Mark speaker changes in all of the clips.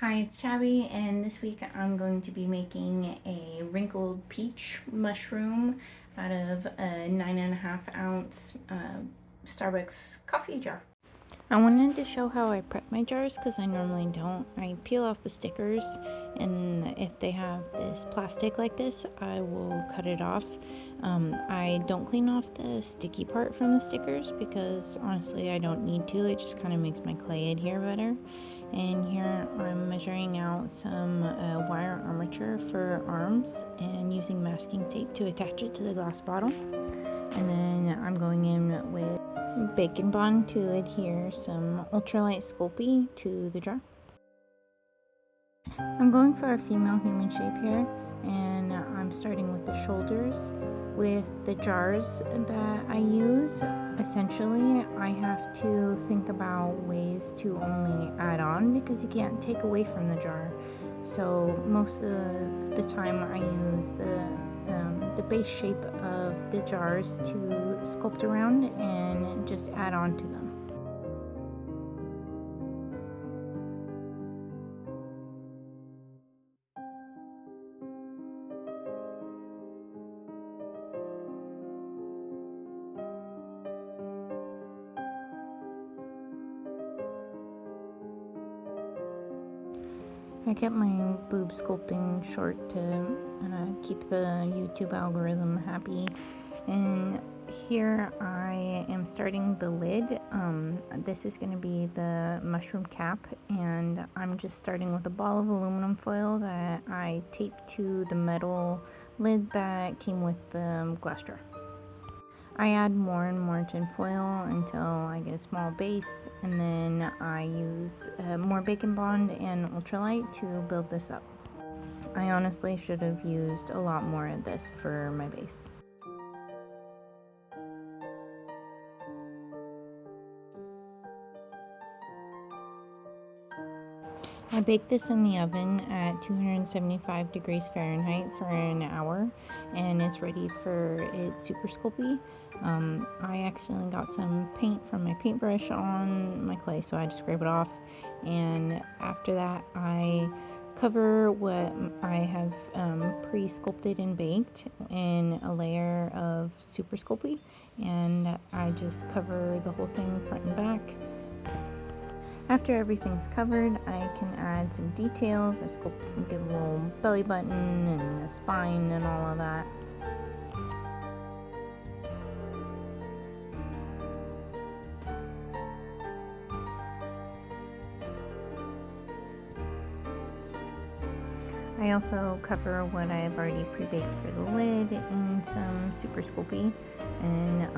Speaker 1: Hi, it's Sabby, and this week I'm going to be making a wrinkled peach mushroom out of a 9.5 ounce Starbucks coffee jar. I wanted to show how I prep my jars because I normally don't. I peel off the stickers, and if they have this plastic like this, I will cut it off. I don't clean off the sticky part from the stickers because honestly I don't need to. It just kind of makes my clay adhere better. And here I'm measuring out some wire armature for arms and using masking tape to attach it to the glass bottle. And then I'm going in with bacon bond to adhere some ultralight Sculpey to the jar. I'm going for a female human shape here, and I'm starting with the shoulders. With the jars that I use, essentially I have to think about ways to only add on because you can't take away from the jar. So most of the time I use the base shape of the jars to sculpt around and just add on to them. I kept my boob sculpting short to keep the YouTube algorithm happy. And here I am starting the lid. This is going to be the mushroom cap, and I'm just starting with a ball of aluminum foil that I taped to the metal lid that came with the glass jar. I add more and more tin foil until I get a small base, and then I use more bacon bond and ultralight to build this up. I honestly should have used a lot more of this for my base. I baked this in the oven at 275 degrees Fahrenheit for an hour, and it's ready for its super sculpey. I accidentally got some paint from my paintbrush on my clay, so I had to scrape it off. And after that, I cover what I have pre-sculpted and baked in a layer of super sculpey, and I just cover the whole thing front and back. After everything's covered, I can add some details. I give a little belly button and a spine and all of that. I also cover what I've already pre-baked for the lid in some super sculpey, and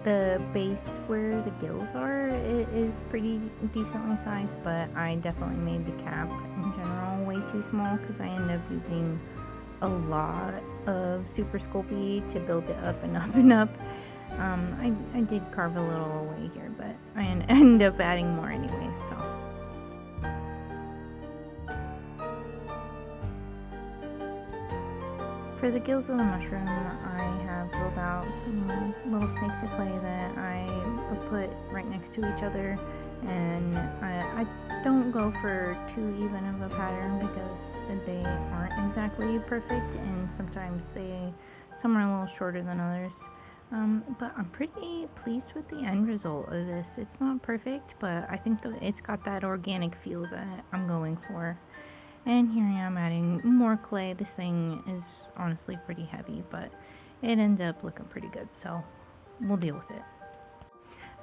Speaker 1: the base where the gills are, it is pretty decently sized, but I definitely made the cap in general way too small because I end up using a lot of super sculpey to build it up and up and up. I did carve a little away here, but I end up adding more anyways, so. For the gills of the mushroom, I have rolled out some little snakes of clay that I put right next to each other, and I don't go for too even of a pattern because they aren't exactly perfect, and sometimes some are a little shorter than others. But I'm pretty pleased with the end result of this. It's not perfect, but I think that it's got that organic feel that I'm going for. And here I am adding more clay. This thing is honestly pretty heavy, but it ends up looking pretty good, so we'll deal with it.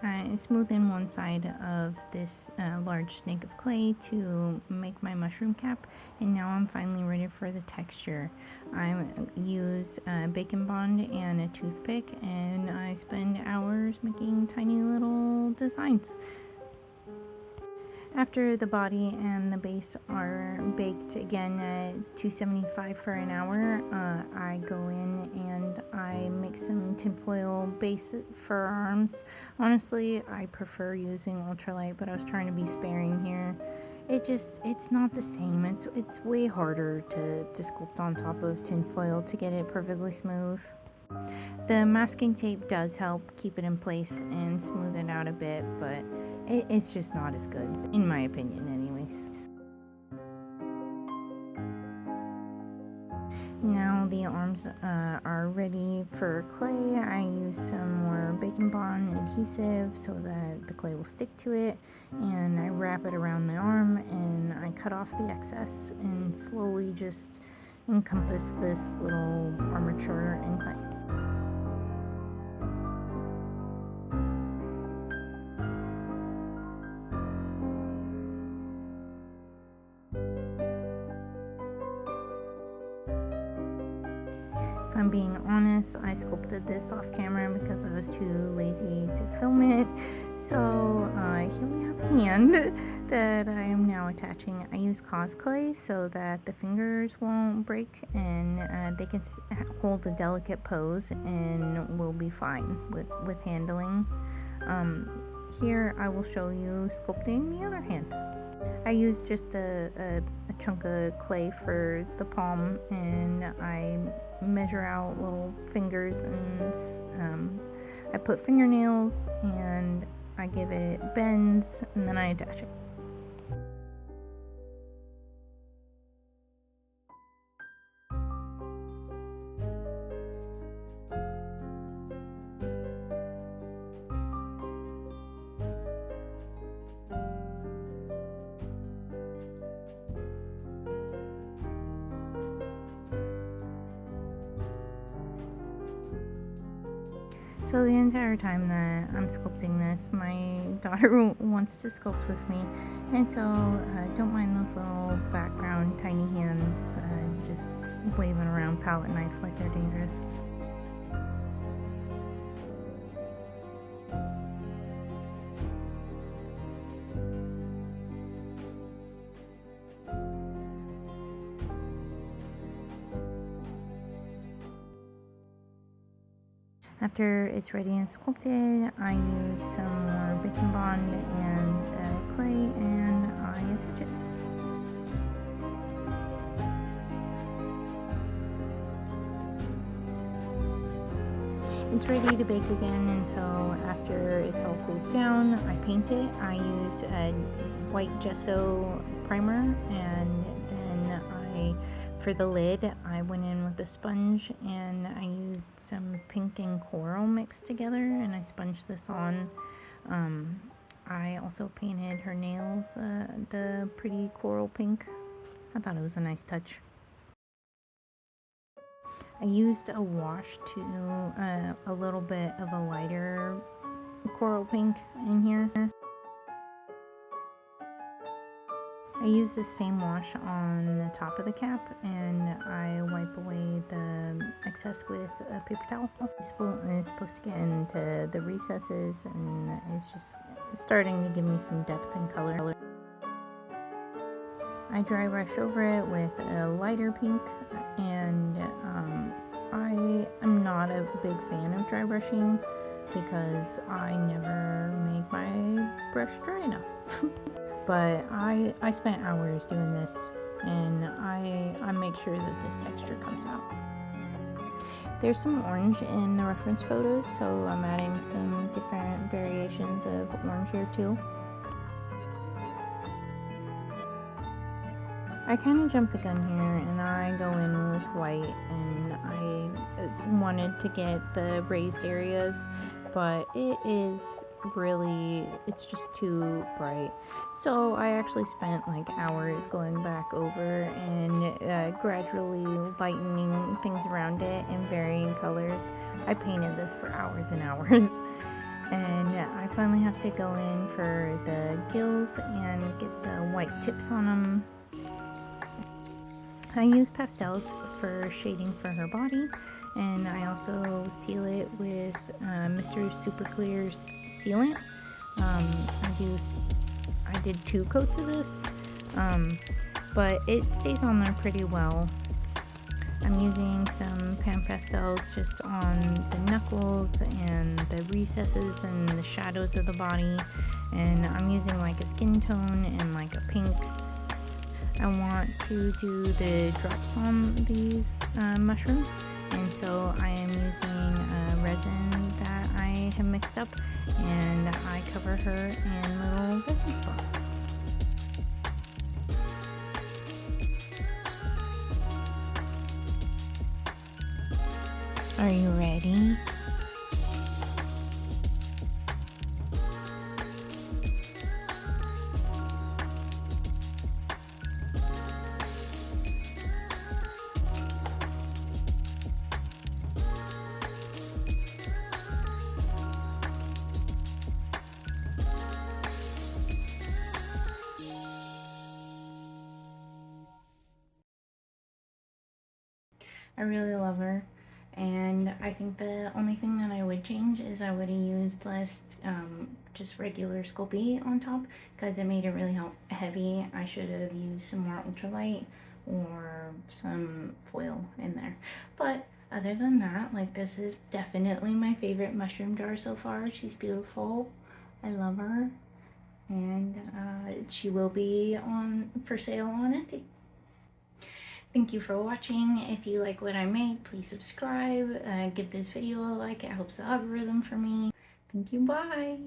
Speaker 1: I smooth in one side of this large snake of clay to make my mushroom cap, and now I'm finally ready for the texture. I use bacon bond and a toothpick, and I spend hours making tiny little designs. After the body and the base are baked again at 275 for an hour, I go in and I make some tinfoil base for arms. Honestly, I prefer using ultralight, but I was trying to be sparing here. It's not the same. It's way harder to sculpt on top of tinfoil to get it perfectly smooth. The masking tape does help keep it in place and smooth it out a bit, but it's just not as good, in my opinion anyways. nice. Now the arms are ready for clay. I use some more Bacon Bond adhesive so that the clay will stick to it, and I wrap it around the arm and I cut off the excess and slowly just encompass this little armature in clay. If I'm being honest, I sculpted this off camera because I was too lazy to film it. So here we have a hand that I am now attaching. I use cos clay so that the fingers won't break and they can hold a delicate pose and will be fine with handling. Here I will show you sculpting the other hand. I use just a chunk of clay for the palm, and I measure out little fingers, and I put fingernails and I give it bends, and then I attach it. So the entire time that I'm sculpting this, my daughter wants to sculpt with me, and so don't mind those little background tiny hands just waving around palette knives like they're dangerous. After it's ready and sculpted, I use some more Bacon Bond and clay, and I attach it. It's ready to bake again, and so after it's all cooled down, I paint it. I use a white gesso primer, and then for the lid, I went in with a sponge and I used some pink and coral mixed together, and I sponged this on. I also painted her nails the pretty coral pink. I thought it was a nice touch. I used a wash to a little bit of a lighter coral pink in here. I use the same wash on the top of the cap, and I wipe away the excess with a paper towel. It's supposed to get into the recesses, and it's just starting to give me some depth and color. I dry brush over it with a lighter pink, and I am not a big fan of dry brushing because I never make my brush dry enough. But I spent hours doing this, and I make sure that this texture comes out. There's some orange in the reference photos, so I'm adding some different variations of orange here too. I kind of jumped the gun here, and I go in with white, and I wanted to get the raised areas, but it's just too bright. So I actually spent like hours going back over and gradually lightening things around it in varying colors. I painted this for hours and hours. And I finally have to go in for the gills and get the white tips on them. I use pastels for shading for her body, and I also seal it with Mr. Super Clear sealant. I did 2 coats of this, but it stays on there pretty well. I'm using some pan pastels just on the knuckles and the recesses and the shadows of the body, and I'm using like a skin tone and like a pink. I want to do the drops on these mushrooms, and so I am using resin that I have mixed up, and I cover her in little resin spots. Are you ready? I really love her, and I think the only thing that I would change is I would have used less just regular Sculpey on top, because it made it really heavy. I should have used some more ultralight or some foil in there. But other than that, like, this is definitely my favorite mushroom jar so far. She's beautiful. I love her, and she will be on for sale on Etsy. Thank you for watching. If you like what I made, please subscribe, give this video a like, it helps the algorithm for me. Thank you, bye!